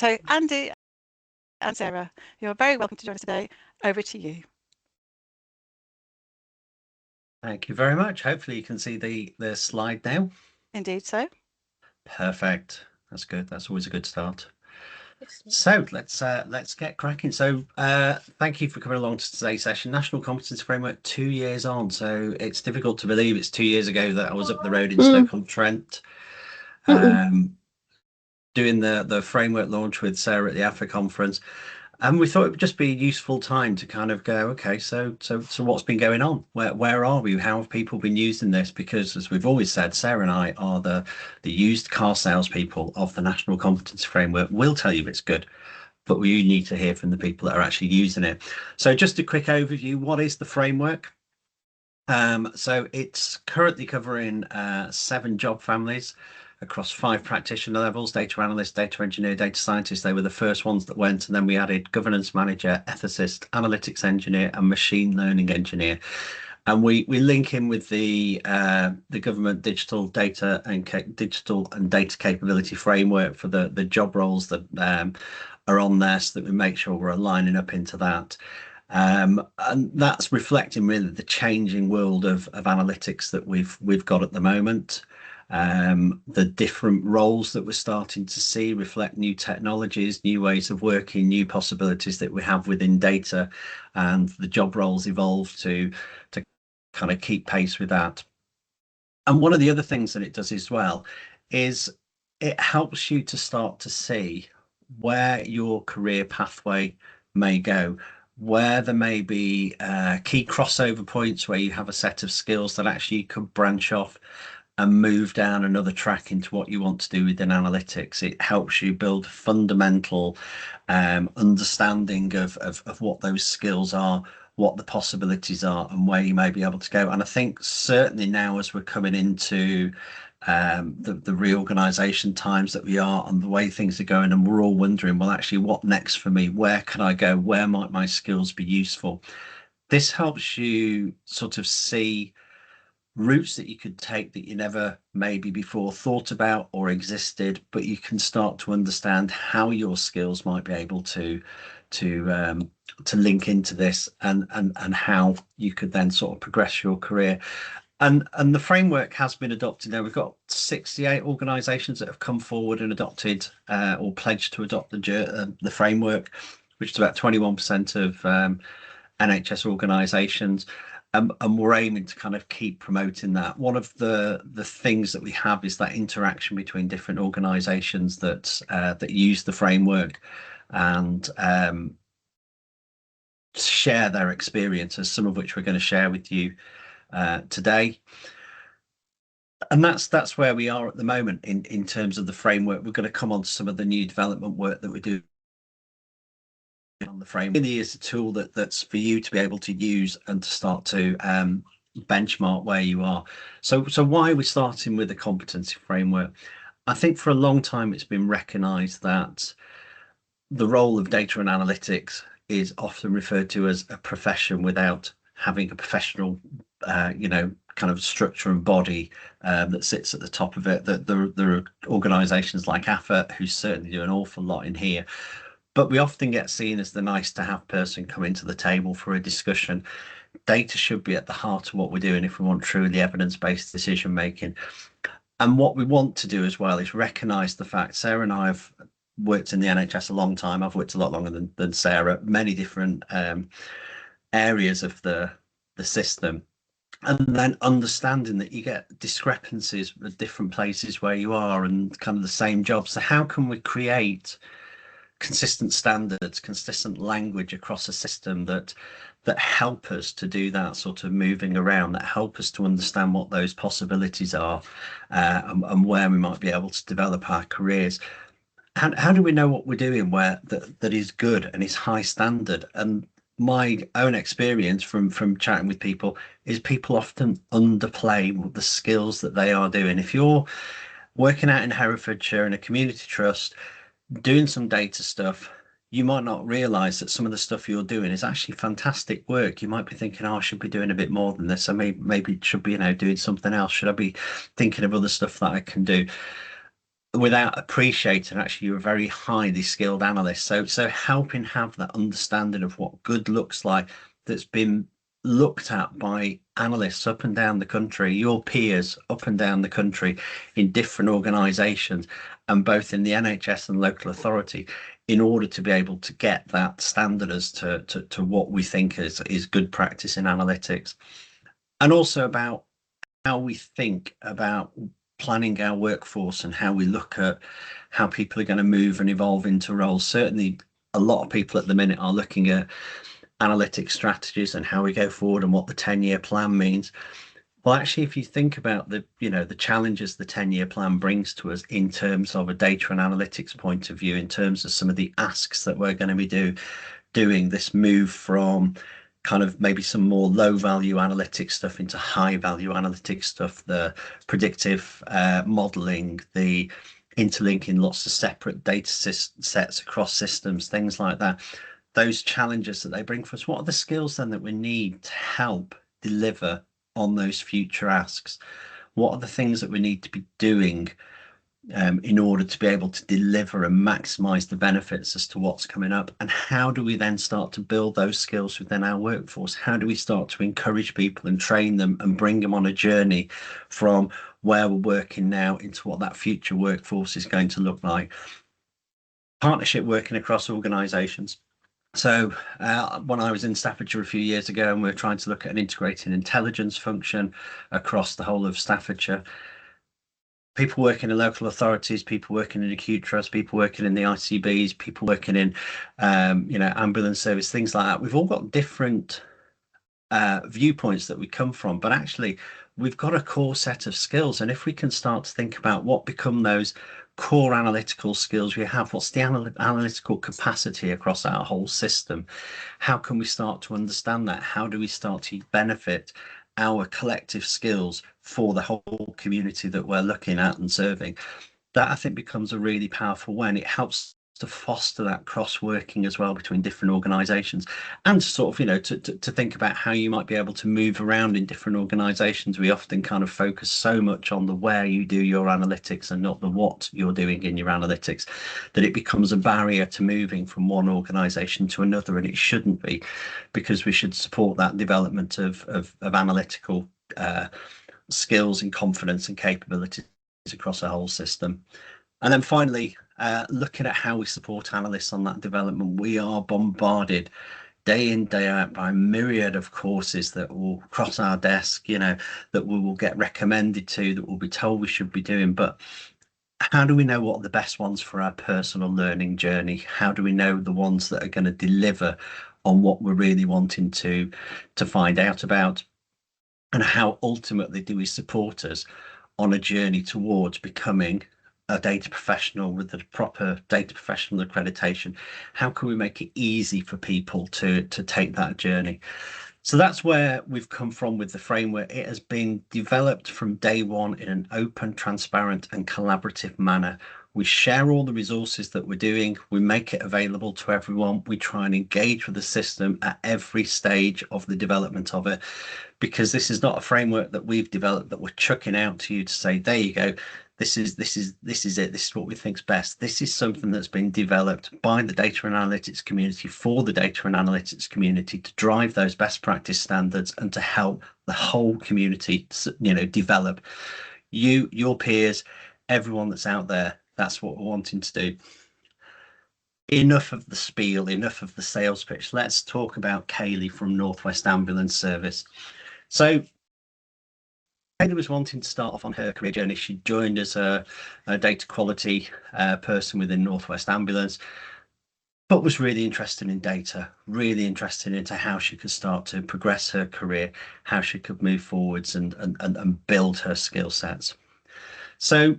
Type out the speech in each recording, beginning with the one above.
So Andy and Sarah, you're very welcome to join us today. Over to you. Thank you very much. Hopefully you can see the slide now. Indeed so. Perfect. That's good. That's always a good start. So let's get cracking. So thank you for coming along to today's session. National Competency Framework 2 years on. So it's difficult to believe it's 2 years ago that I was up the road in Stoke-on-Trent doing the framework launch with Sarah at the AFA conference. And we thought it would just be a useful time to kind of go, okay, so what's been going on? Where are we? How have people been using this? Because as we've always said, Sarah and I are the used car salespeople of the National Competency Framework. We'll tell you if it's good, but we need to hear from the people that are actually using it. So just a quick overview, what is the framework? So it's currently covering 7 job families across 5 practitioner levels: data analyst, data engineer, data scientist. They were the first ones that went, and then we added governance manager, ethicist, analytics engineer, and machine learning engineer. And we link in with the government digital and data capability framework for the job roles that are on there, so that we make sure we're aligning up into that. And that's reflecting really the changing world of analytics that we've got at the moment. The different roles that we're starting to see reflect new technologies, new ways of working, new possibilities that we have within data, and the job roles evolve to kind of keep pace with that. And one of the other things that it does as well is it helps you to start to see where your career pathway may go, where there may be key crossover points where you have a set of skills that actually you could branch off and move down another track into what you want to do within analytics. It helps you build fundamental understanding of what those skills are, what the possibilities are, and where you may be able to go. And I think certainly now, as we're coming into the reorganization times that we are and the way things are going, and we're all wondering, well, actually, what next for me? Where can I go? Where might my skills be useful? This helps you sort of see routes that you could take that you never maybe before thought about or existed, but you can start to understand how your skills might be able to link into this, and how you could then sort of progress your career. And the framework has been adopted now. We've got 68 organisations that have come forward and adopted or pledged to adopt the framework, which is about 21% of NHS organisations. And we're aiming to kind of keep promoting that. One of the things that we have is that interaction between different organisations that use the framework and share their experiences, some of which we're going to share with you today. And that's where we are at the moment in terms of the framework. We're going to come on to some of the new development work that we do on the framework. It really is a tool that's for you to be able to use and to start to benchmark where you are. So why are we starting with the competency framework? I think for a long time it's been recognised that the role of data and analytics is often referred to as a profession without having a professional kind of structure and body that sits at the top of it. That there are organisations like AFA who certainly do an awful lot in here, but we often get seen as the nice to have person coming to the table for a discussion. Data should be at the heart of what we're doing if we want truly evidence-based decision making. And what we want to do as well is recognise the fact, Sarah and I have worked in the NHS a long time. I've worked a lot longer than Sarah, many different areas of the system. And then understanding that you get discrepancies at different places where you are and kind of the same job. So how can we create consistent standards, consistent language across a system that help us to do that sort of moving around, that help us to understand what those possibilities are, and where we might be able to develop our careers. How do we know what we're doing where that is good and is high standard? And my own experience from chatting with people is people often underplay the skills that they are doing. If you're working out in Herefordshire in a community trust, doing some data stuff, you might not realize that some of the stuff you're doing is actually fantastic work. You might be thinking, oh, I should be doing a bit more than this. I maybe should be, doing something else. Should I be thinking of other stuff that I can do? without appreciating actually you're a very highly skilled analyst. So helping have that understanding of what good looks like that's been looked at by analysts up and down the country, your peers up and down the country in different organizations, and both in the NHS and local authority, in order to be able to get that standard as to what we think is good practice in analytics. And also about how we think about planning our workforce and how we look at how people are going to move and evolve into roles. Certainly, a lot of people at the minute are looking at analytic strategies and how we go forward and what the 10-year plan means. Well, actually, if you think about the challenges the 10-year plan brings to us in terms of a data and analytics point of view, in terms of some of the asks that we're going to be doing this move from kind of maybe some more low value analytics stuff into high value analytics stuff, the predictive modeling, the interlinking lots of separate data sets across systems, things like that. Those challenges that they bring for us, what are the skills then that we need to help deliver on those future asks? What are the things that we need to be doing in order to be able to deliver and maximize the benefits as to what's coming up? And how do we then start to build those skills within our workforce? How do we start to encourage people and train them and bring them on a journey from where we're working now into what that future workforce is going to look like? Partnership working across organizations. So when I was in Staffordshire a few years ago, and we were trying to look at an integrated intelligence function across the whole of Staffordshire, people working in local authorities, people working in acute trust, people working in the ICBs, people working in ambulance service, things like that. We've all got different viewpoints that we come from, but actually we've got a core set of skills. And if we can start to think about what become those core analytical skills we have, what's the analytical capacity across our whole system, how can we start to understand that? How do we start to benefit our collective skills for the whole community that we're looking at and serving? That I think becomes a really powerful way, and it helps to foster that cross-working as well between different organizations, and sort of to think about how you might be able to move around in different organizations. We often kind of focus so much on the where you do your analytics and not the what you're doing in your analytics, that it becomes a barrier to moving from one organization to another, and it shouldn't be, because we should support that development of analytical skills and confidence and capabilities across the whole system. And then finally, looking at how we support analysts on that development, we are bombarded day in, day out by a myriad of courses that will cross our desk, that we will get recommended to, that we'll be told we should be doing. But how do we know what are the best ones for our personal learning journey? How do we know the ones that are going to deliver on what we're really wanting to find out about? And how ultimately do we support us on a journey towards becoming a data professional with the proper data professional accreditation? How can we make it easy for people to take that journey? So that's where we've come from with the framework. It has been developed from day one in an open, transparent and collaborative manner. We share all the resources that we're doing. We make it available to everyone. We try and engage with the system at every stage of the development of it, because this is not a framework that we've developed that we're chucking out to you to say, there you go, this is it, this is what we think's best. This is something that's been developed by the data and analytics community for the data and analytics community to drive those best practice standards and to help the whole community develop. Your peers, everyone that's out there. That's what we're wanting to do. Enough of the spiel, enough of the sales pitch. Let's talk about Kaylee from Northwest Ambulance Service. So Kaylee was wanting to start off on her career journey. She joined as a data quality person within Northwest Ambulance, but was really interested in data, really interested into how she could start to progress her career, how she could move forwards and build her skill sets. So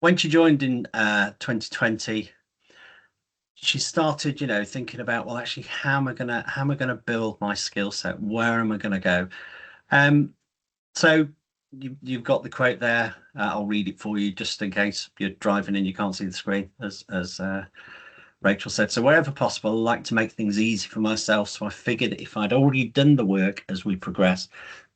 when she joined in 2020, she started, thinking about, well, actually, how am I gonna build my skill set? Where am I gonna go? So you've got the quote there. I'll read it for you just in case you're driving and you can't see the screen, as Rachel said. So wherever possible, I like to make things easy for myself. So I figured if I'd already done the work as we progress,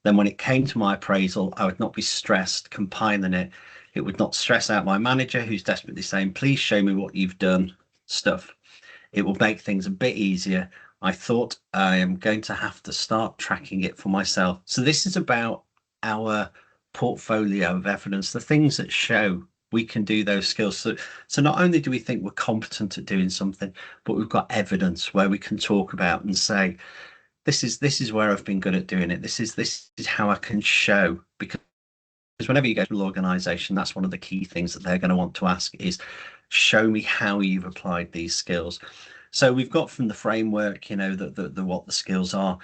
then when it came to my appraisal, I would not be stressed compiling it. It would not stress out my manager, who's desperately saying, please show me what you've done, stuff. It will make things a bit easier. I thought I am going to have to start tracking it for myself. So this is about our portfolio of evidence, the things that show we can do those skills. So not only do we think we're competent at doing something, but we've got evidence where we can talk about and say, this is where I've been good at doing it. This is how I can show. Because whenever you go to an organization, that's one of the key things that they're going to want to ask is, show me how you've applied these skills. So we've got from the framework, the what the skills are,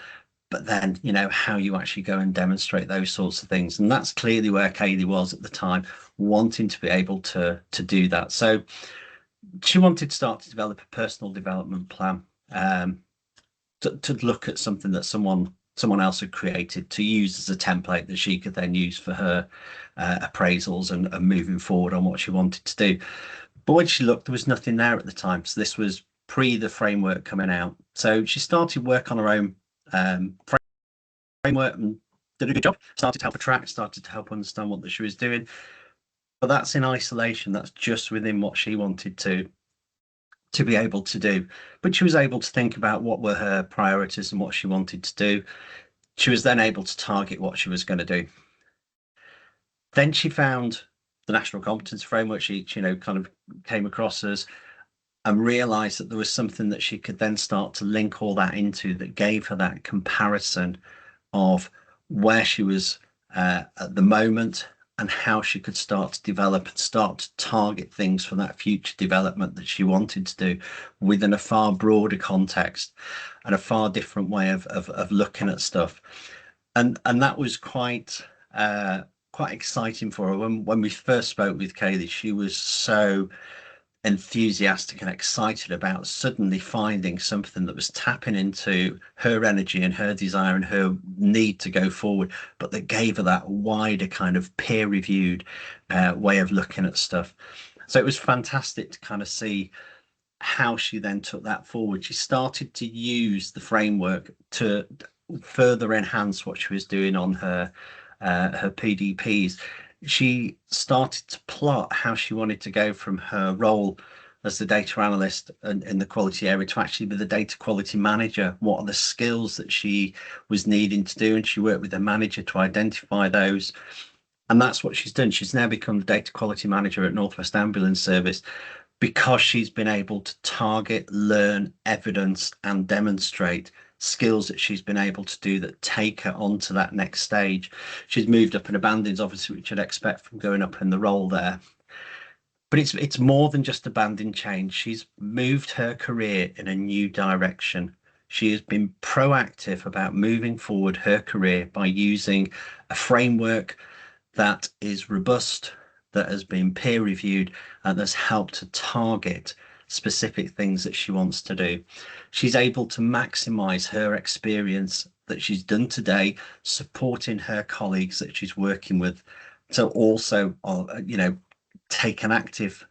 but then, how you actually go and demonstrate those sorts of things. And that's clearly where Kaylee was at the time, wanting to be able to do that. So she wanted to start to develop a personal development plan, to look at something that someone else had created to use as a template that she could then use for her appraisals and moving forward on what she wanted to do. But when she looked, there was nothing there at the time. So this was pre the framework coming out. So she started work on her own framework and did a good job. Started to help her track, started to help understand what she was doing. But that's in isolation. That's just within what she wanted to be able to do. But she was able to think about what were her priorities and what she wanted to do. She was then able to target what she was going to do. Then she found the National Competency Framework. She kind of came across us and realized that there was something that she could then start to link all that into, that gave her that comparison of where she was at the moment and how she could start to develop and start to target things for that future development that she wanted to do within a far broader context and a far different way of looking at stuff. And that was quite exciting for her. When we first spoke with Kaylee, she was so enthusiastic and excited about suddenly finding something that was tapping into her energy and her desire and her need to go forward, but that gave her that wider kind of peer-reviewed way of looking at stuff. So it was fantastic to kind of see how she then took that forward. She started to use the framework to further enhance what she was doing on her PDPs. She started to plot how she wanted to go from her role as the data analyst in the quality area to actually be the data quality manager. What are the skills that she was needing to do? And she worked with a manager to identify those. And that's what she's done. She's now become the data quality manager at North West Ambulance Service, because she's been able to target, learn, evidence, and demonstrate skills that she's been able to do that take her on to that next stage. She's moved up in a bandings, obviously, which you'd expect from going up in the role there. But it's more than just a banding change. She's moved her career in a new direction. She has been proactive about moving forward her career by using a framework that is robust, that has been peer reviewed, and that's helped to target specific things that she wants to do. She's able to maximize her experience that she's done today, supporting her colleagues that she's working with, to also, take an active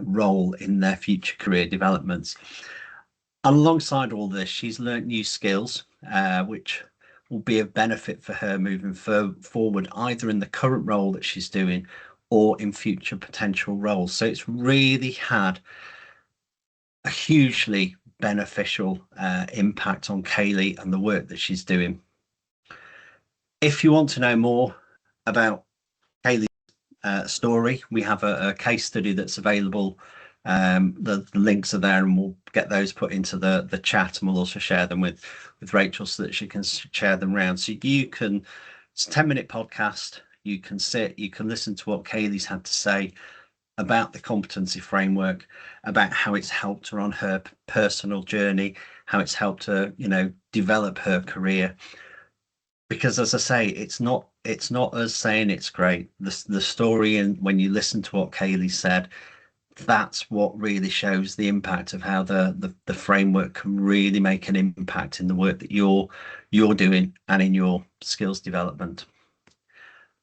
role in their future career developments. Alongside all this, she's learnt new skills, which will be of benefit for her moving forward, either in the current role that she's doing or in future potential roles. So it's really had a hugely beneficial impact on Kaylee and the work that she's doing. If you want to know more about Kaylee's story, we have a case study that's available. The links are there, and we'll get those put into the chat, and we'll also share them with Rachel so that she can share them around. So you can, it's a 10-minute podcast. You can sit, you can listen to what Kaylee's had to say about the competency framework, about how it's helped her on her personal journey, how it's helped her, develop her career. Because as I say, it's not us saying it's great. The story, and when you listen to what Kaylee said, that's what really shows the impact of how the framework can really make an impact in the work that you're doing and in your skills development.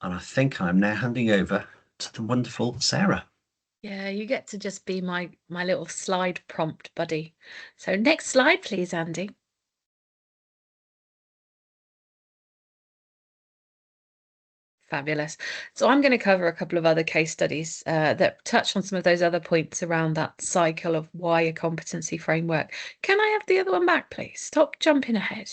And I think I'm now handing over to the wonderful Sarah. Yeah, you get to just be my little slide prompt buddy. So next slide, please, Andy. Fabulous. So I'm going to cover a couple of other case studies that touch on some of those other points around that cycle of why a competency framework. Can I have the other one back, please? Stop jumping ahead.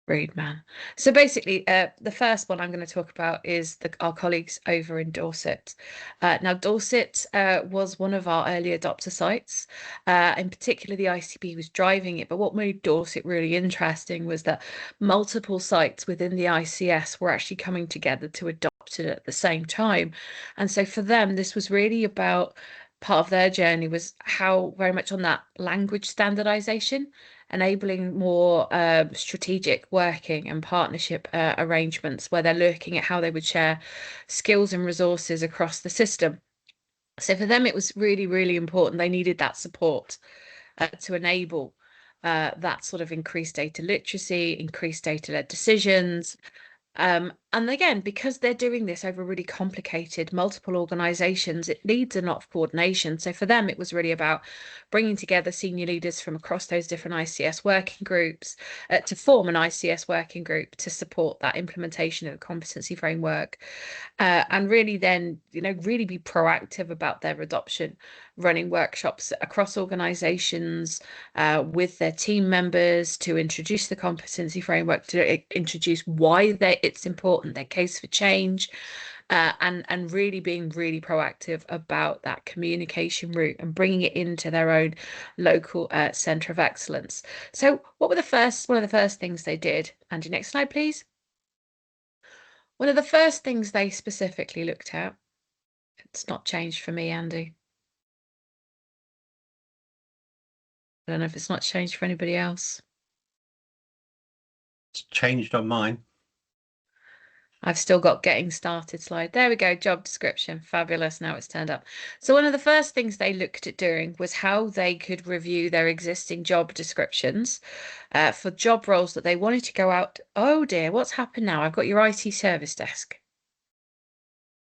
Rude man. So basically, the first one I'm going to talk about is our colleagues over in Dorset. Now, Dorset was one of our early adopter sites. In particular, the ICB was driving it. But what made Dorset really interesting was that multiple sites within the ICS were actually coming together to adopt it at the same time. And so for them, this was really about part of their journey was how very much on that language standardization, enabling more strategic working and partnership arrangements where they're looking at how they would share skills and resources across the system. So for them, it was really, really important. They needed that support to enable that sort of increased data literacy, increased data-led decisions. And again, because they're doing this over really complicated multiple organizations, it needs a lot of coordination. So for them, it was really about bringing together senior leaders from across those different ICS working groups to form an ICS working group to support that implementation of the competency framework. And really then, really be proactive about their adoption, running workshops across organizations with their team members to introduce the competency framework, to introduce why it's important, their case for change, and really being really proactive about that communication route and bringing it into their own local centre of excellence. So what were one of the first things they did? Andy, next slide, please. One of the first things they specifically looked at, it's not changed for me, Andy. I don't know if it's not changed for anybody else. It's changed on mine. I've still got getting started slide. There we go, job description. Fabulous, now it's turned up. So one of the first things they looked at doing was how they could review their existing job descriptions for job roles that they wanted to go out. Oh dear, what's happened now? I've got your IT service desk.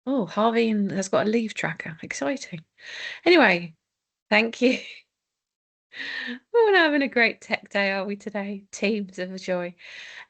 Oh, Harvey has got a leave tracker. Exciting. Anyway, thank you. We're not having a great tech day, are we, today? Teams of joy.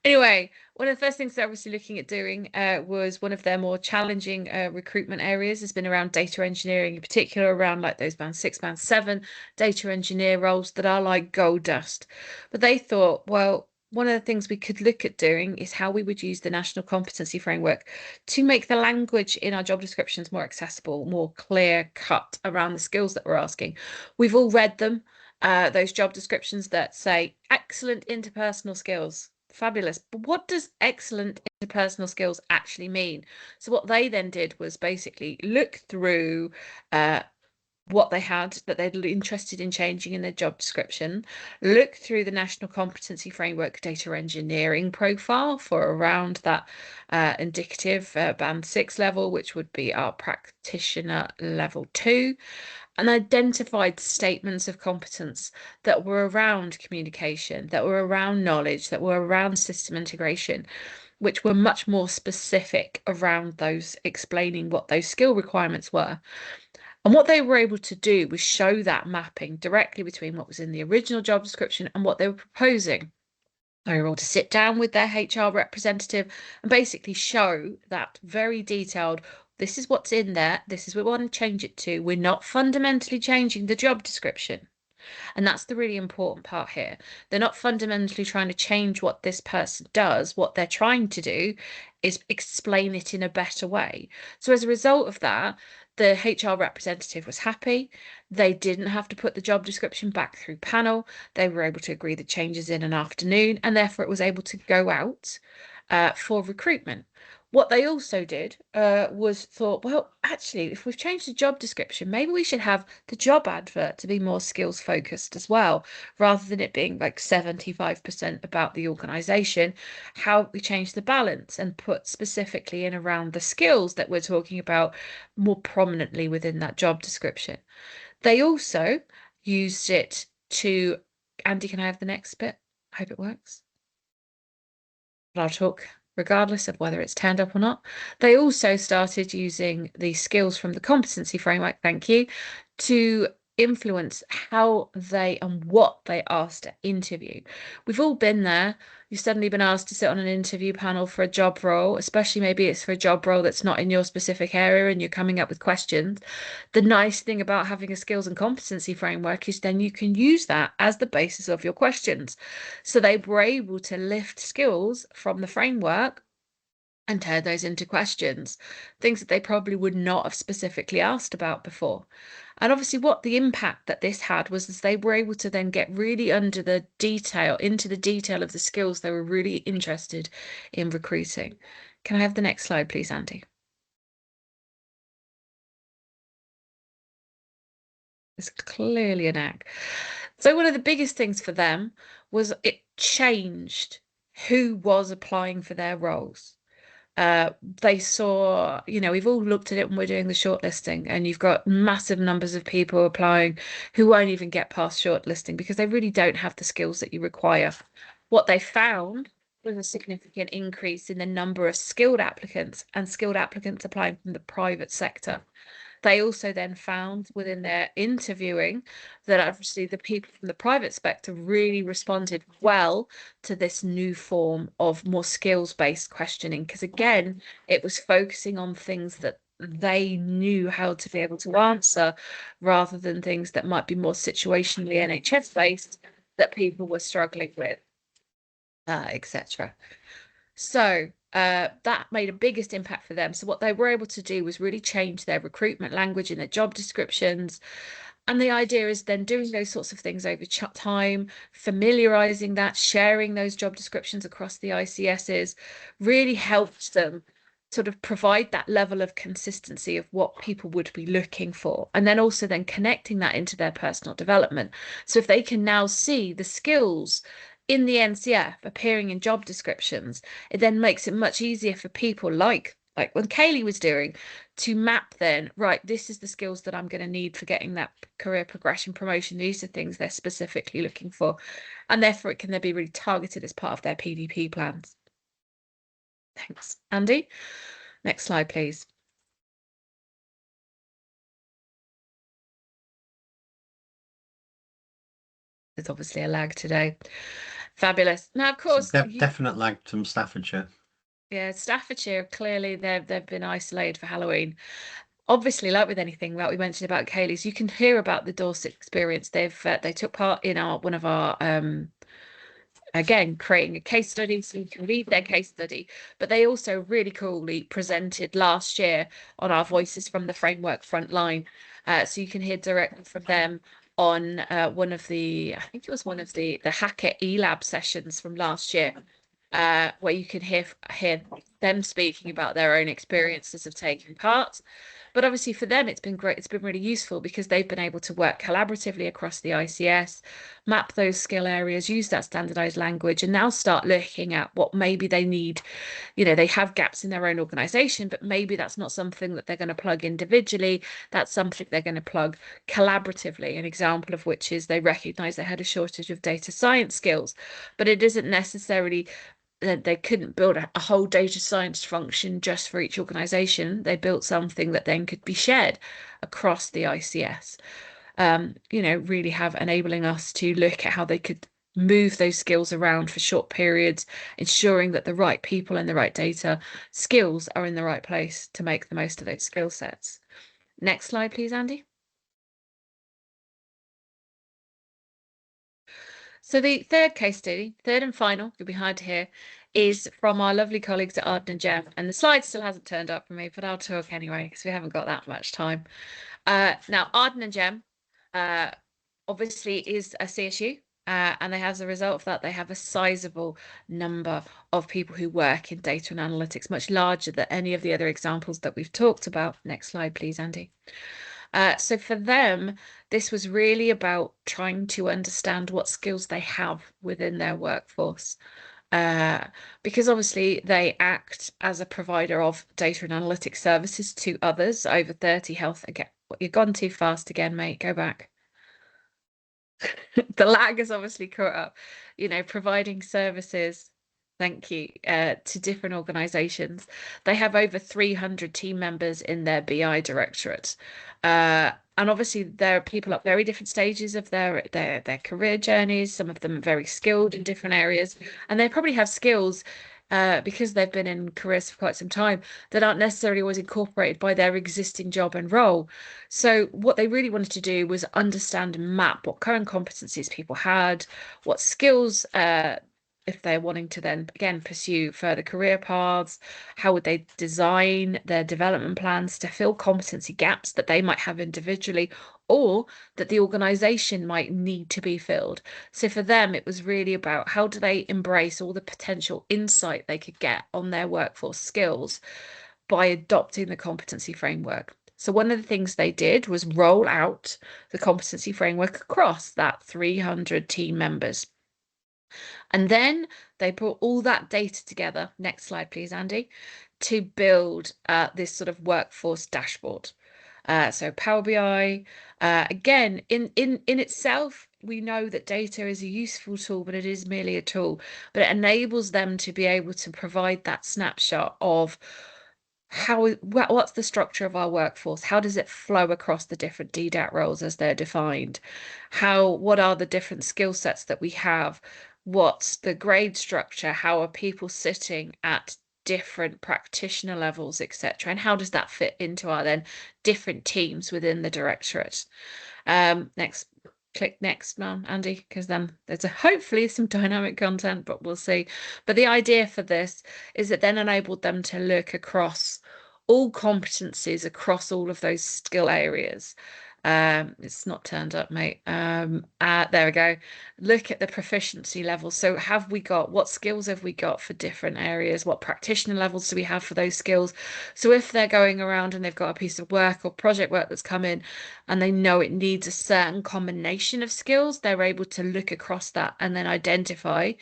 Anyway, one of the first things they're obviously looking at doing was one of their more challenging recruitment areas has been around data engineering, in particular around like those band 6, band 7 data engineer roles that are like gold dust. But they thought, well, one of the things we could look at doing is how we would use the National Competency Framework to make the language in our job descriptions more accessible, more clear cut around the skills that we're asking. We've all read them, those job descriptions that say excellent interpersonal skills. Fabulous. But what does excellent interpersonal skills actually mean? So what they then did was basically look through what they had that they'd interested in changing in their job description, look through the National Competency Framework data engineering profile for around that indicative band 6 level, which would be our practitioner level 2, and identified statements of competence that were around communication, that were around knowledge, that were around system integration, which were much more specific around those explaining what those skill requirements were. And what they were able to do was show that mapping directly between what was in the original job description and what they were proposing. They were able to sit down with their HR representative and basically show that very detailed, this is what's in there, this is what we want to change it to. We're not fundamentally changing the job description. And that's the really important part here. They're not fundamentally trying to change what this person does. What they're trying to do is explain it in a better way. So as a result of that, the HR representative was happy. They didn't have to put the job description back through panel. They were able to agree the changes in an afternoon, and therefore it was able to go out for recruitment. What they also did was thought, well, actually, if we've changed the job description, maybe we should have the job advert to be more skills focused as well, rather than it being like 75% about the organisation. How we change the balance and put specifically in around the skills that we're talking about more prominently within that job description. They also used it to, Andy, can I have the next bit? I hope it works. But I'll talk regardless of whether it's turned up or not. They also started using the skills from the competency framework, thank you, to influence how they and what they asked at interview. We've all been there. You've suddenly been asked to sit on an interview panel for a job role, especially maybe it's for a job role that's not in your specific area and you're coming up with questions. The nice thing about having a skills and competency framework is then you can use that as the basis of your questions. So they were able to lift skills from the framework and turn those into questions, things that they probably would not have specifically asked about before. And obviously what the impact that this had was as they were able to then get really under the detail, into the detail of the skills they were really interested in recruiting. Can I have the next slide, please, Andy? It's clearly an act. So one of the biggest things for them was it changed who was applying for their roles. They saw, we've all looked at it when we're doing the shortlisting, and you've got massive numbers of people applying who won't even get past shortlisting because they really don't have the skills that you require. What they found was a significant increase in the number of skilled applicants and skilled applicants applying from the private sector. They also then found within their interviewing that obviously the people from the private sector really responded well to this new form of more skills-based questioning, because again, it was focusing on things that they knew how to be able to answer rather than things that might be more situationally NHS-based that people were struggling with, etc. So that made a biggest impact for them. So what they were able to do was really change their recruitment language in their job descriptions. And the idea is then doing those sorts of things over time, familiarizing that, sharing those job descriptions across the ICSs really helps them sort of provide that level of consistency of what people would be looking for. And then also then connecting that into their personal development. So if they can now see the skills in the NCF appearing in job descriptions, it then makes it much easier for people like when Kaylee was doing to map then, right, this is the skills that I'm going to need for getting that career progression promotion. These are things they're specifically looking for. And therefore it can then be really targeted as part of their PDP plans. Thanks. Andy, next slide, please. There's obviously a lag today. Fabulous. Now, of course, definite lag from Staffordshire. Yeah, Staffordshire, clearly they've been isolated for Halloween. Obviously, like with anything that we mentioned about Kaylee's, you can hear about the Dorset experience. They took part in one of our again, creating a case study so you can read their case study. But they also really coolly presented last year on our Voices from the Framework Frontline. So you can hear directly from them on one of the, I think it was one of the Hacker eLab sessions from last year, where you can hear them speaking about their own experiences of taking part. But obviously for them, it's been great. It's been really useful because they've been able to work collaboratively across the ICS, map those skill areas, use that standardized language, and now start looking at what maybe they need. They have gaps in their own organization, but maybe that's not something that they're going to plug individually. That's something they're going to plug collaboratively. An example of which is they recognize they had a shortage of data science skills, but it isn't necessarily that they couldn't build a whole data science function just for each organization. They built something that then could be shared across the ICS. Really have enabling us to look at how they could move those skills around for short periods, ensuring that the right people and the right data skills are in the right place to make the most of those skill sets. Next slide, please, Andy. So the third case study, third and final, you'll be hard to hear, is from our lovely colleagues at Arden and Gem. And the slide still hasn't turned up for me, but I'll talk anyway, because we haven't got that much time. Now, Arden and Gem obviously is a CSU, and they, as a result of that, they have a sizable number of people who work in data and analytics, much larger than any of the other examples that we've talked about. Next slide, please, Andy. So for them, this was really about trying to understand what skills they have within their workforce. Because obviously they act as a provider of data and analytics services to others, over 30 health. Again, you've gone too fast again, mate. Go back. The lag has obviously caught up, providing services. Thank you. To different organizations. They have over 300 team members in their BI directorate. And obviously there are people at very different stages of their career journeys. Some of them are very skilled in different areas, and they probably have skills because they've been in careers for quite some time that aren't necessarily always incorporated by their existing job and role. So what they really wanted to do was understand and map what current competencies people had, what skills if they're wanting to then again pursue further career paths, how would they design their development plans to fill competency gaps that they might have individually or that the organization might need to be filled. So for them, it was really about how do they embrace all the potential insight they could get on their workforce skills by adopting the competency framework. So one of the things they did was roll out the competency framework across that 300 team members. And then they brought all that data together. Next slide, please, Andy, to build this sort of workforce dashboard. So Power BI, again, in itself, we know that data is a useful tool, but it is merely a tool. But it enables them to be able to provide that snapshot of what's the structure of our workforce? How does it flow across the different DDAT roles as they're defined? What are the different skill sets that we have? What's the grade structure? How are people sitting at different practitioner levels, etc.? And how does that fit into our then different teams within the directorate? Next. Click next, Andy, because then there's hopefully some dynamic content, but we'll see. But the idea for this is it then enabled them to look across all competencies across all of those skill areas. It's not turned up, mate. There we go. Look at the proficiency levels. So what skills have we got for different areas? What practitioner levels do we have for those skills? So if they're going around and they've got a piece of work or project work that's come in and they know it needs a certain combination of skills, they're able to look across that and then identify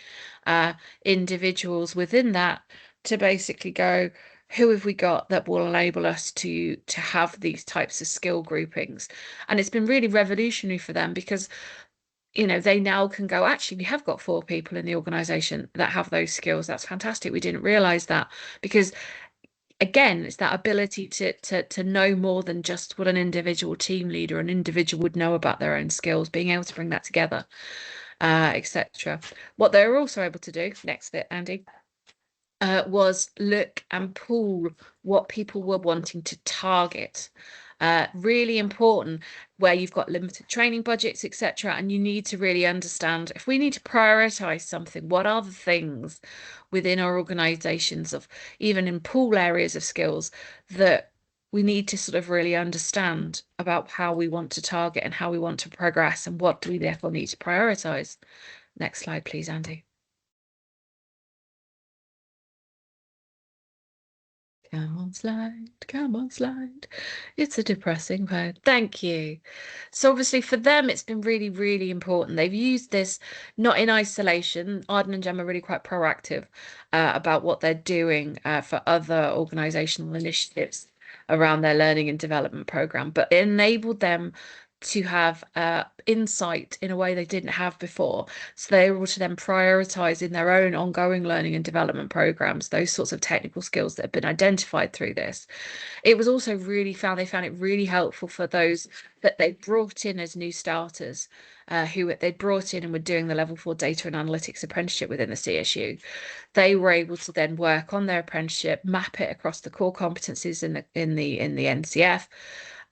individuals within that to basically go, who have we got that will enable us to have these types of skill groupings? And it's been really revolutionary for them because, you know, they now can go, actually, we have got 4 people in the organization that have those skills. That's fantastic. We didn't realize that because again, it's that ability to know more than just what an individual team leader, an individual would know about their own skills, being able to bring that together, etc. What they were also able to do, next bit, Andy, was look and pool what people were wanting to target. Really important where you've got limited training budgets, etc. And you need to really understand if we need to prioritize something, what are the things within our organizations of even in pool areas of skills that we need to sort of really understand about how we want to target and how we want to progress and what do we therefore need to prioritize. Next slide, please, Andy. Come on, slide. Come on, slide. It's a depressing word. Thank you. So obviously for them, it's been really, really important. They've used this not in isolation. Arden and Jem are really quite proactive about what they're doing for other organizational initiatives around their learning and development program, but it enabled them to have insight in a way they didn't have before. So they're able to then prioritize in their own ongoing learning and development programs those sorts of technical skills that have been identified through this. It was also they found it really helpful for those that they brought in as new starters, who they brought in and were doing the level 4 data and analytics apprenticeship within the CSU. They were able to then work on their apprenticeship, map it across the core competencies in the NCF,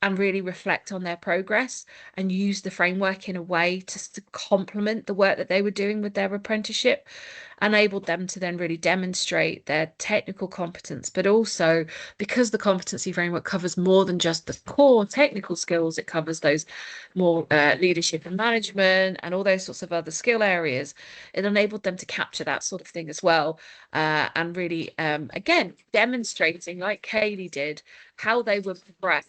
and really reflect on their progress and use the framework in a way to complement the work that they were doing with their apprenticeship, enabled them to then really demonstrate their technical competence, but also because the competency framework covers more than just the core technical skills, it covers those more leadership and management and all those sorts of other skill areas. It enabled them to capture that sort of thing as well, and really, again, demonstrating, like Kaylee did, how they would progress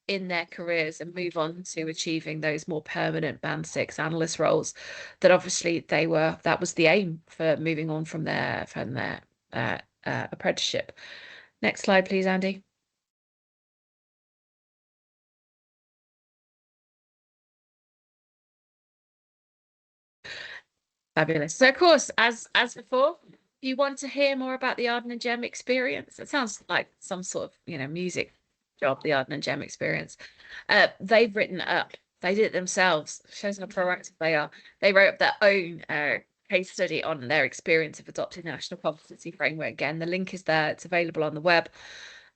in their careers and move on to achieving those more permanent band 6 analyst roles that obviously that was the aim for moving on from their apprenticeship. Next slide, please, Andy. Fabulous. So of course, as before, if you want to hear more about the Arden and Jem experience, it sounds like some sort of, you know, music job, the Arden and Gem experience. They've written up, they did it themselves, shows how proactive they are. They wrote up their own case study on their experience of adopting the National Competency Framework. Again, the link is there, it's available on the web.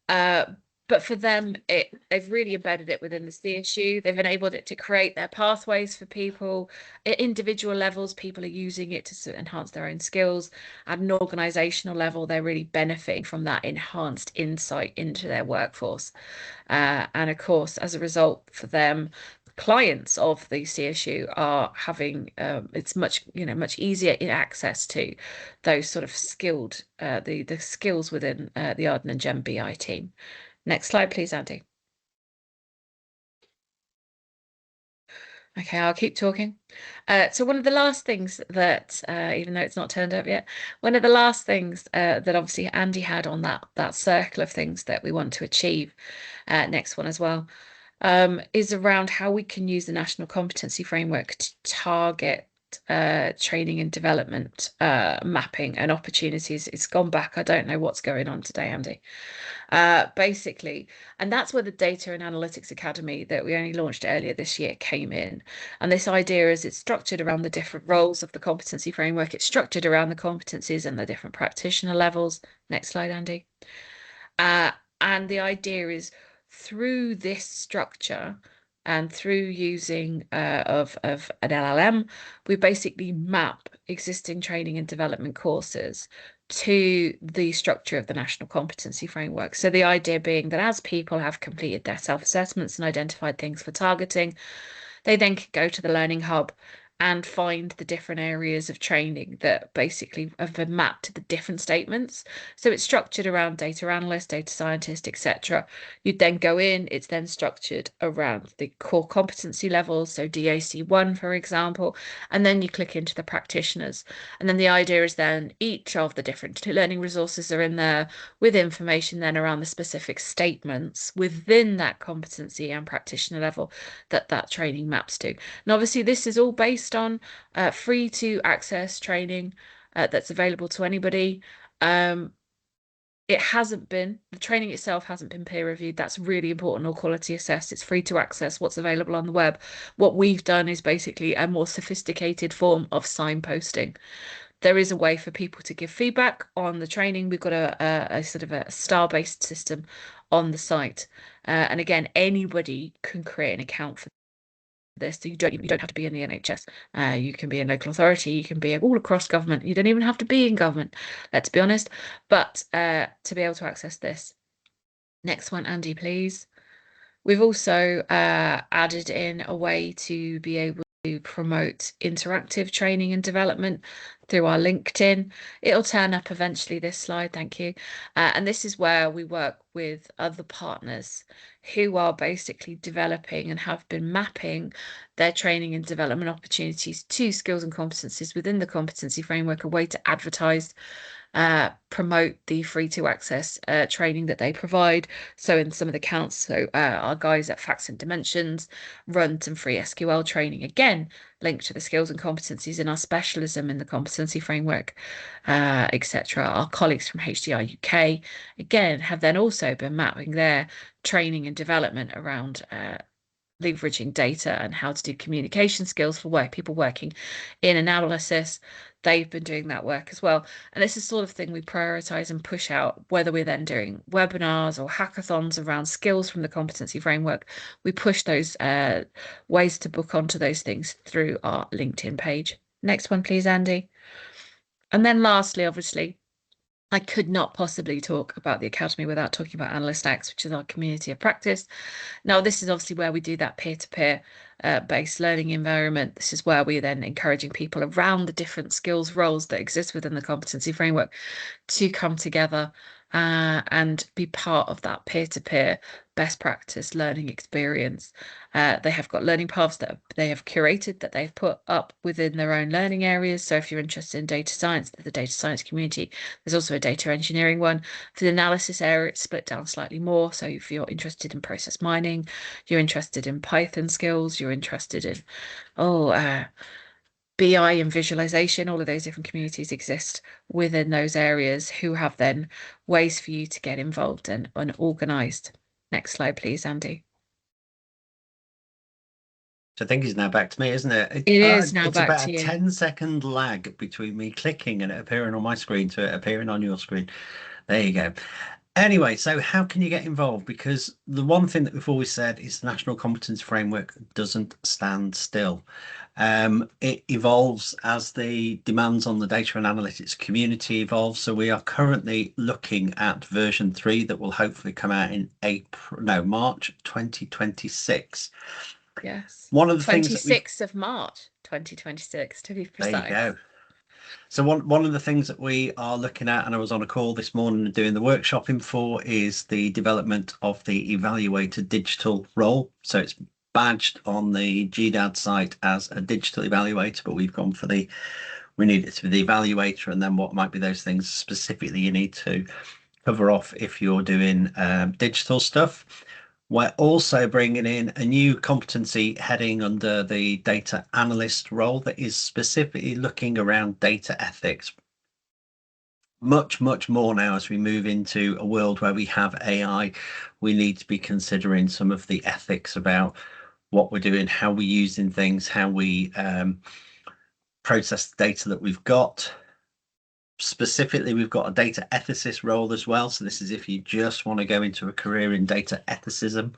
But for them, they've really embedded it within the CSU. They've enabled it to create their pathways for people at individual levels. People are using it to enhance their own skills. At an organizational level, they're really benefiting from that enhanced insight into their workforce. And of course, as a result for them, clients of the CSU are having it's much easier in access to those sort of skilled the skills within the Arden and Gem BI team. Next slide, please, Andy. Okay, I'll keep talking. So one of the last things that, even though it's not turned up yet, one of the last things that obviously Andy had on that circle of things that we want to achieve, next one as well, is around how we can use the National Competency Framework to target training and development mapping and opportunities. It's gone back. I don't know what's going on today, Andy. Basically, and that's where the Data and Analytics Academy that we only launched earlier this year came in. And this idea is it's structured around the different roles of the competency framework. It's structured around the competencies and the different practitioner levels. Next slide, Andy. And the idea is through this structure and through using of an LLM, we basically map existing training and development courses to the structure of the National Competency Framework. So the idea being that as people have completed their self-assessments and identified things for targeting, they then can go to the Learning Hub and find the different areas of training that basically have been mapped to the different statements. So it's structured around data analyst, data scientist, etc. You'd then go in, it's then structured around the core competency levels, so DAC1, for example, and then you click into the practitioners. And then the idea is then each of the different learning resources are in there with information then around the specific statements within that competency and practitioner level that training maps to. And obviously this is all based on free to access training that's available to anybody. The training itself hasn't been peer reviewed. That's really important or quality assessed. It's free to access what's available on the web. What we've done is basically a more sophisticated form of signposting. There is a way for people to give feedback on the training. We've got a sort of a star-based system on the site. And again, anybody can create an account for this. So you don't have to be in the NHS. You can be in local authority. You can be all across government. You don't even have to be in government, let's be honest. But to be able to access this. Next one, Andy, please. We've also added in a way to be able to promote interactive training and development through our LinkedIn. It'll turn up eventually, this slide, thank you. And this is where we work with other partners who are basically developing and have been mapping their training and development opportunities to skills and competencies within the competency framework, a way to advertise, promote the free to access training that they provide. So in some of the counts, so our guys at Facts and Dimensions run some free SQL training, again linked to the skills and competencies in our specialism in the competency framework, etc. Our colleagues from HDR UK again have then also been mapping their training and development around leveraging data and how to do communication skills for people working in analysis. They've been doing that work as well. And this is the sort of thing we prioritize and push out, whether we're then doing webinars or hackathons around skills from the competency framework. We push those ways to book onto those things through our LinkedIn page. Next one, please, Andy. And then lastly, obviously, I could not possibly talk about the Academy without talking about Analyst X, which is our community of practice. Now, this is obviously where we do that peer-to-peer based learning environment. This is where we're then encouraging people around the different skills roles that exist within the competency framework to come together and be part of that peer-to-peer best practice learning experience. They have got learning paths that they have curated, that they've put up within their own learning areas. So if you're interested in data science, the data science community, there's also a data engineering one. For the analysis area, it's split down slightly more. So if you're interested in process mining, you're interested in Python skills, you're interested in BI and visualization, all of those different communities exist within those areas who have then ways for you to get involved and organized. Next slide, please, Andy. I think it's now back to me, isn't it? It is now It's back about to a you. 10-second lag between me clicking and it appearing on my screen to it appearing on your screen. There you go. Anyway, so how can you get involved? Because the one thing that we've always said is the National Competency Framework doesn't stand still. It evolves as the demands on the data and analytics community evolve. So we are currently looking at version 3 that will hopefully come out in March 2026. Yes. One of the things that 26th of March 2026, to be precise. There you go. So one of the things that we are looking at, and I was on a call this morning doing the workshopping for, is the development of the evaluator digital role. So it's badged on the GDAD site as a digital evaluator, but we've gone for we need it to be the evaluator, and then what might be those things specifically you need to cover off if you're doing digital stuff. We're also bringing in a new competency heading under the data analyst role that is specifically looking around data ethics. Much more now as we move into a world where we have AI, we need to be considering some of the ethics about what we're doing, how we're using things, how we process the data that we've got. Specifically, we've got a data ethicist role as well. So this is if you just want to go into a career in data ethicism,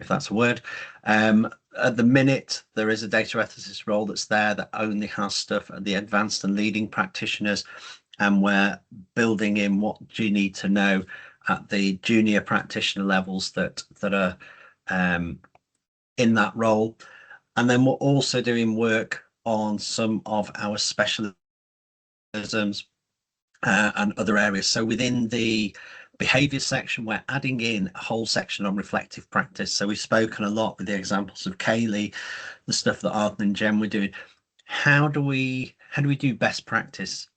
if that's a word. At the minute, there is a data ethicist role that's there that only has stuff at the advanced and leading practitioners. And we're building in what do you need to know at the junior practitioner levels that are in that role. And then we're also doing work on some of our specialisms and other areas. So within the behaviour section, we're adding in a whole section on reflective practice. So we've spoken a lot with the examples of Kaylee, the stuff that Arden and Jen were doing. How do we do best practice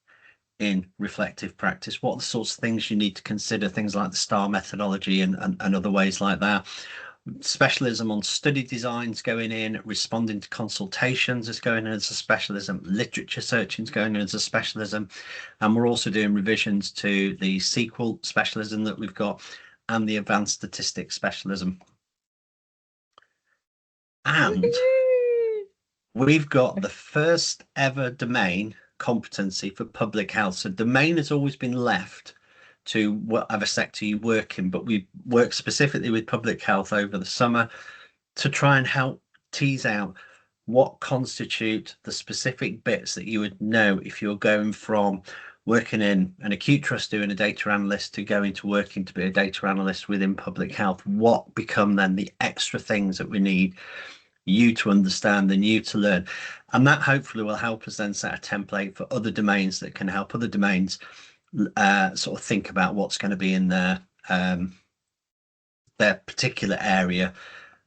in reflective practice? What are the sorts of things you need to consider? Things like the STAR methodology and other ways like that. Specialism on study designs going in, responding to consultations is going in as a specialism, literature searching is going in as a specialism, and we're also doing revisions to the SQL specialism that we've got and the advanced statistics specialism. And we've got the first ever domain competency for public health. So domain has always been left to whatever sector you work in, but we work specifically with public health over the summer to try and help tease out what constitute the specific bits that you would know if you're going from working in an acute trust doing a data analyst to going to working to be a data analyst within public health. What become then the extra things that we need you to understand and you to learn, and that hopefully will help us then set a template for other domains that can help other domains sort of think about what's going to be in their particular area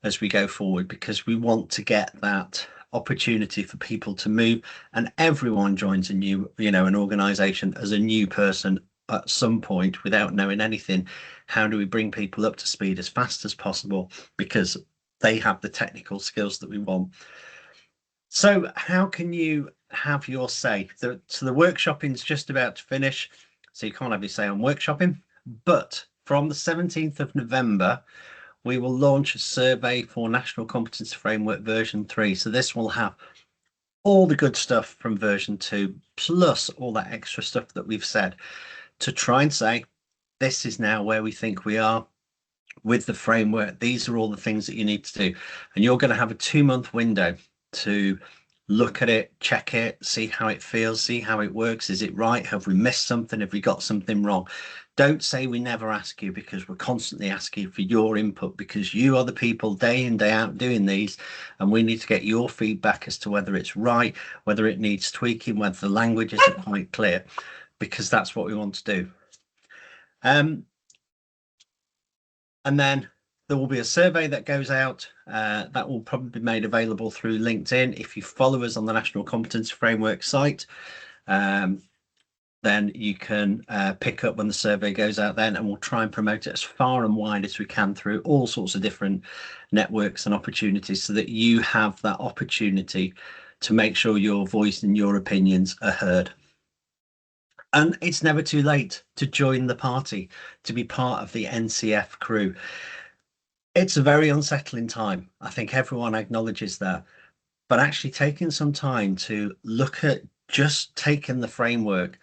as we go forward, because we want to get that opportunity for people to move, and everyone joins a new, an organization as a new person at some point without knowing anything. How do we bring people up to speed as fast as possible because they have the technical skills that we want? So how can you have your say? So the workshopping is just about to finish, so you can't have your say on workshopping, but from the 17th of November, we will launch a survey for National Competency Framework version 3. So this will have all the good stuff from version 2, plus all that extra stuff that we've said, to try and say, this is now where we think we are with the framework. These are all the things that you need to do. And you're going to have a 2-month window to look at it, check it, see how it feels, see how it works. Is it right? Have we missed something? Have we got something wrong? Don't say we never ask you, because we're constantly asking for your input, because you are the people day in, day out doing these, and we need to get your feedback as to whether it's right, whether it needs tweaking, whether the language isn't quite clear, because that's what we want to do. And then there will be a survey that goes out that will probably be made available through LinkedIn. If you follow us on the National Competency Framework site, then you can pick up when the survey goes out then, and we'll try and promote it as far and wide as we can through all sorts of different networks and opportunities, so that you have that opportunity to make sure your voice and your opinions are heard. And it's never too late to join the party, to be part of the NCF crew. It's a very unsettling time. I think everyone acknowledges that. But actually taking some time to look at just taking the framework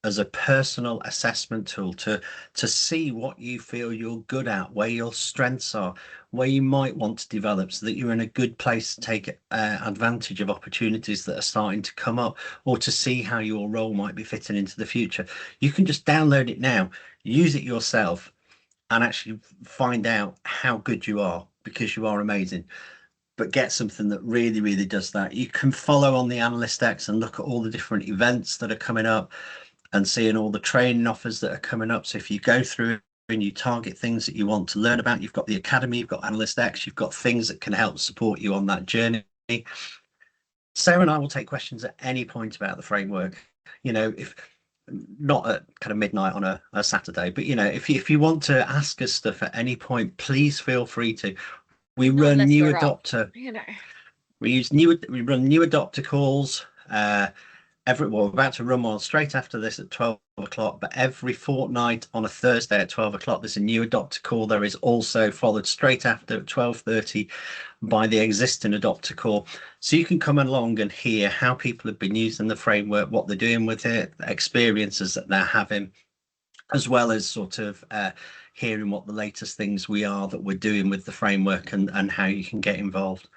as a personal assessment tool to see what you feel you're good at, where your strengths are, where you might want to develop, so that you're in a good place to take advantage of opportunities that are starting to come up, or to see how your role might be fitting into the future. You can just download it now, use it yourself, and actually find out how good you are, because you are amazing. But get something that really, really does that. You can follow on the Analyst X and look at all the different events that are coming up, and seeing all the training offers that are coming up. So if you go through and you target things that you want to learn about, you've got the Academy, you've got Analyst X, you've got things that can help support you on that journey. Sarah and I will take questions at any point about the framework. If not at kind of midnight on a Saturday, but if you want to ask us stuff at any point, please feel free to. We run new adopter. We run new adopter calls. We're about to run one straight after this at 12 o'clock, but every fortnight on a Thursday at 12 o'clock, there's a new adopter call. There is also followed straight after at 12:30 by the existing adopter call. So you can come along and hear how people have been using the framework, what they're doing with it, the experiences that they're having, as well as sort of hearing what the latest things that we're doing with the framework, and how you can get involved.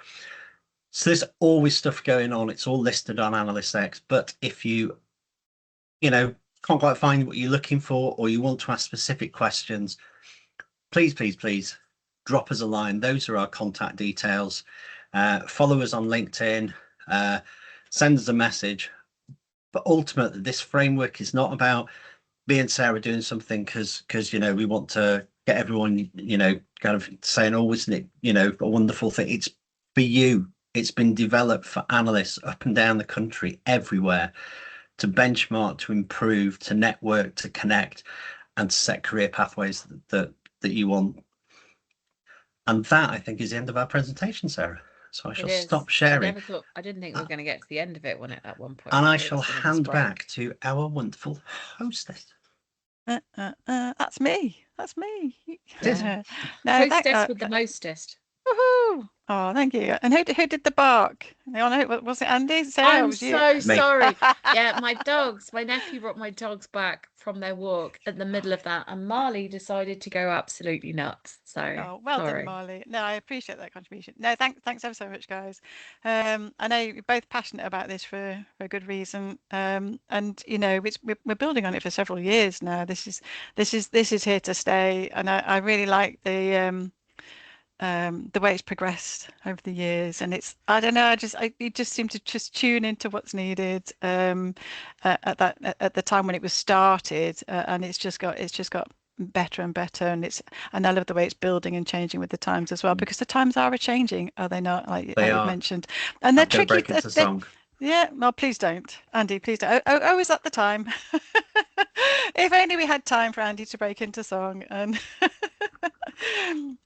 So there's always stuff going on. It's all listed on Analyst X. But if you can't quite find what you're looking for, or you want to ask specific questions, please drop us a line. Those are our contact details. Follow us on LinkedIn. Send us a message. But ultimately, this framework is not about me and Sarah doing something because we want to get everyone kind of saying, oh, isn't it a wonderful thing. It's for you. It's been developed for analysts up and down the country, everywhere, to benchmark, to improve, to network, to connect, and to set career pathways that you want. And that, I think, is the end of our presentation, Sarah. So I shall stop sharing. I didn't think we were going to get to the end of it at one point. And I shall hand back to our wonderful hostess. That's me. That's me. Yeah. Hostess with the mostest. Woohoo! Oh, thank you. And who did the bark? Was it Andy? Sarah, I'm was you? so sorry. Yeah, my nephew brought my dogs back from their walk at the middle of that, and Marley decided to go absolutely nuts. So well sorry. done, Marley. No, I appreciate that contribution. No, thanks ever so much, guys. I know you're both passionate about this for a good reason. And we're building on it for several years now. This is here to stay, and I really like the way it's progressed over the years. And I don't know, you just seem to just tune into what's needed at the time when it was started, and it's just got better and better, and I love the way it's building and changing with the times as well, because the times are changing, are they not? Like you've mentioned, and they're tricky. Yeah, well, please don't, Andy, please don't. Oh, is that the time? If only we had time for Andy to break into song. And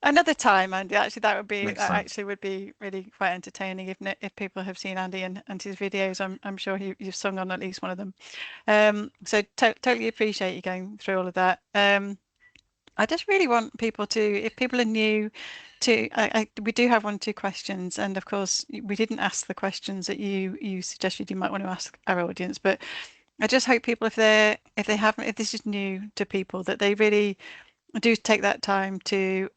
another time, Andy, actually that would be really quite entertaining if people have seen Andy and his videos. I'm sure you've sung on at least one of them. So totally appreciate you going through all of that. I just really want people to, if people are new to, we do have 1 or 2 questions, and of course we didn't ask the questions that you suggested you might want to ask our audience, but I just hope people, if this is new to people, that they really do take that time to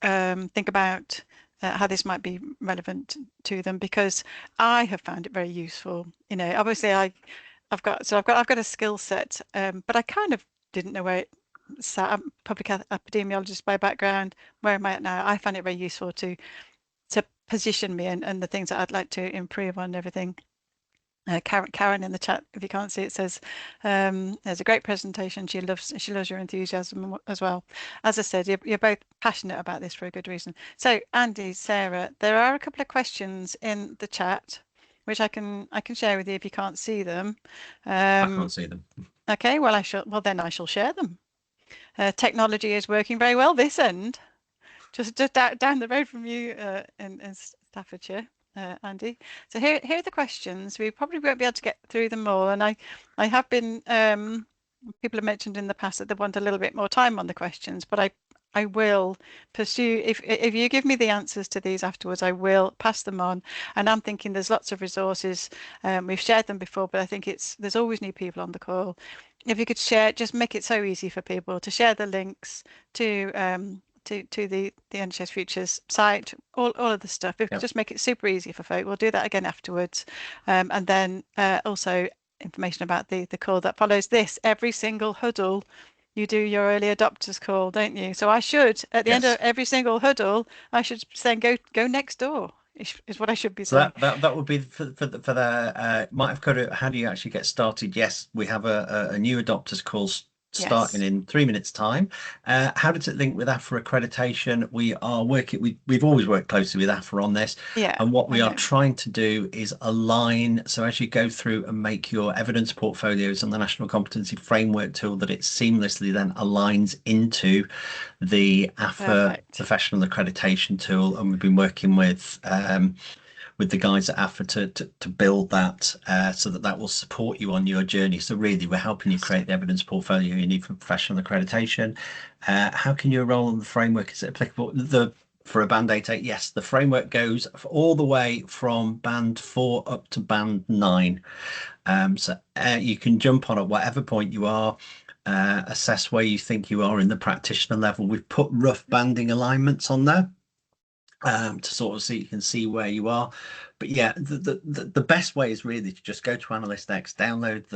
think about how this might be relevant to them, because I have found it very useful. Obviously I've got a skill set, but I kind of didn't know where it sat. I'm a public epidemiologist by background. Where am I at now? I find it very useful to position me and the things that I'd like to improve on and everything. Karen in the chat, if you can't see it, says there's a great presentation. She loves your enthusiasm as well. As I said, you're both passionate about this for a good reason. So Andy, Sarah, there are a couple of questions in the chat which I can share with you if you can't see them. I can't see them. Okay, well then I shall share them. Technology is working very well this end, just down the road from you in Staffordshire. Andy. So here are the questions. We probably won't be able to get through them all, and I have been people have mentioned in the past that they want a little bit more time on the questions, but I will pursue, if you give me the answers to these afterwards, I will pass them on. And I'm thinking there's lots of resources. We've shared them before, but I think there's always new people on the call. If you could share, just make it so easy for people to share the links to the NHS Futures site, all of the stuff. If we just make it super easy for folk, we'll do that again afterwards. And then also information about the call that follows this. Every single huddle, you do your early adopters call, don't you? So I should, at the end of every single huddle, I should saying go next door. Is what I should be saying. So that would be for the might have got it. How do you actually get started? Yes, we have a new adopters call starting in 3 minutes time. How does it link with AFRA accreditation? We are working, we've always worked closely with AFRA on this, and what we are trying to do is align, so as you go through and make your evidence portfolios on the National Competency Framework tool, that it seamlessly then aligns into the AFRA professional accreditation tool. And we've been working with the guys at AFRA to build that so that will support you on your journey. So really, we're helping you create the evidence portfolio you need for professional accreditation. How can you enroll in the framework? Is it applicable for a band 8? Yes, the framework goes all the way from band 4 up to band 9. So you can jump on at whatever point you are. Assess where you think you are in the practitioner level. We've put rough banding alignments on there to sort of so you can see where you are. But yeah, the best way is really to just go to AnalystX, download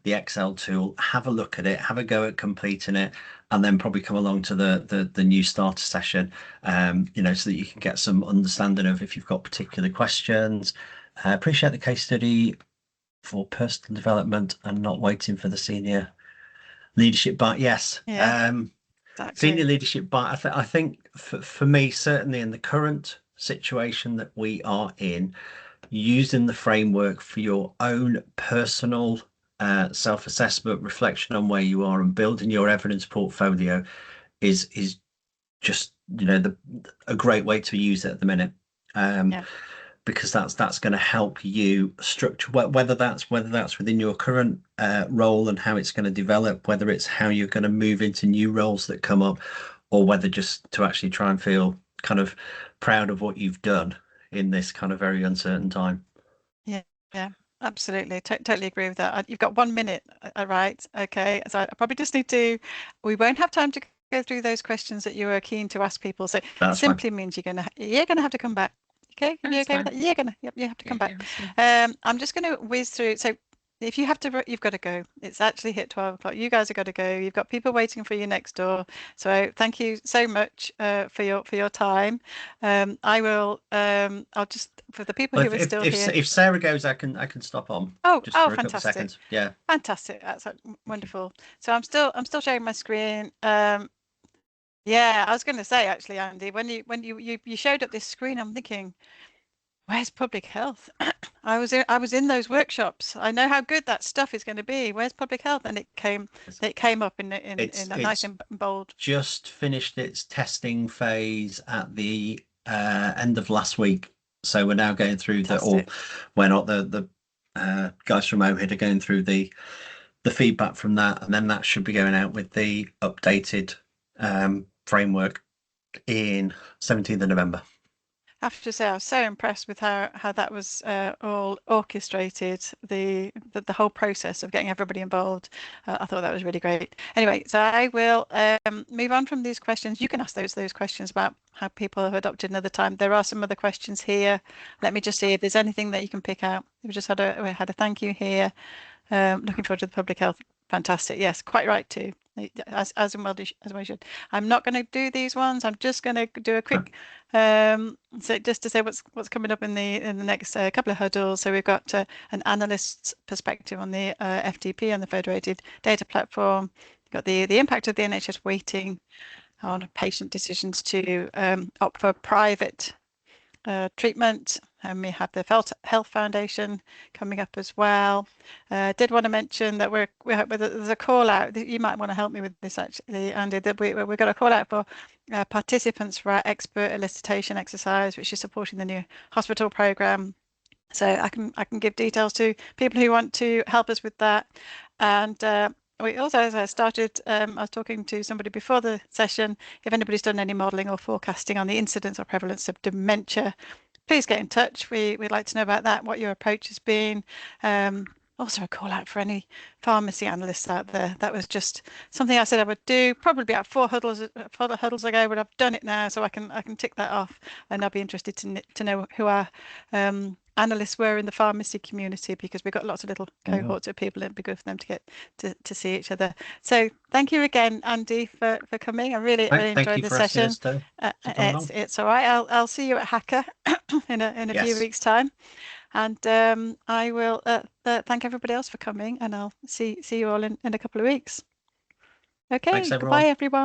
the Excel tool, have a look at it, have a go at completing it, and then probably come along to the new starter session, you know, so that you can get some understanding of if you've got particular questions. Appreciate the case study for personal development and not waiting for the senior leadership, but yes. Senior leadership, but I think for me, certainly in the current situation that we are in, using the framework for your own personal self-assessment, reflection on where you are, and building your evidence portfolio is just, you know, a great way to use it at the minute. Because that's going to help you structure whether that's within your current role and how it's going to develop, whether it's how you're going to move into new roles that come up, or whether just to actually try and feel kind of proud of what you've done in this kind of very uncertain time. Yeah, absolutely. Totally agree with that. You've got 1 minute, right? Okay, so I probably just need to, we won't have time to go through those questions that you were keen to ask people. So that simply means you're gonna have to come back. Okay, are you okay with that? You're gonna, you have to come back. I'm just going to whiz through. So if you have to, you've got to go. It's actually hit 12 o'clock. You guys have got to go. You've got people waiting for you next door. So thank you so much for your time. I will. I'll just, for the people who are still here. If Sarah goes, I can stop on. Just for a fantastic. Couple of seconds. Yeah. Fantastic. That's wonderful. So I'm still sharing my screen. Yeah, I was going to say actually, Andy, when you showed up this screen, I'm thinking, where's public health? I was in those workshops. I know how good that stuff is going to be. Where's public health? And it came up in a nice and bold. Just finished its testing phase at the end of last week. So we're now going through we're not the guys from OHID are going through the feedback from that, and then that should be going out with the updated framework in 17th of November. I have to say, I was so impressed with how that was all orchestrated, the whole process of getting everybody involved. I thought that was really great. Anyway, so I will move on from these questions. You can ask those questions about how people have adopted another time. There are some other questions here. Let me just see if there's anything that you can pick out. We just had a thank you here. Looking forward to the public health. Fantastic. Yes, quite right too. As well as we should. I'm not going to do these ones. I'm just going to do a quick so just to say what's coming up in the next couple of huddles. So we've got an analyst's perspective on the FTP and the federated data platform. We've got the impact of the NHS waiting on patient decisions to opt for private treatment, and we have the Health Foundation coming up as well. Did want to mention that there's a call out. You might want to help me with this actually, Andy. That we've got a call out for participants for our expert elicitation exercise, which is supporting the new hospital program. So I can give details to people who want to help us with that. And we also, as I started, I was talking to somebody before the session. If anybody's done any modelling or forecasting on the incidence or prevalence of dementia, please get in touch. We'd like to know about that, what your approach has been. Also a call out for any pharmacy analysts out there. That was just something I said I would do, probably about four huddles ago, but I've done it now, so I can tick that off. And I'd be interested to know who our analysts were in the pharmacy community, because we've got lots of little cohorts of people. It'd be good for them to get to see each other. So thank you again, Andy, for coming. I really enjoyed the session. It's all right. I'll see you at Hacker in a few weeks' time. And I will thank everybody else for coming, and I'll see you all in a couple of weeks. Okay, goodbye everyone.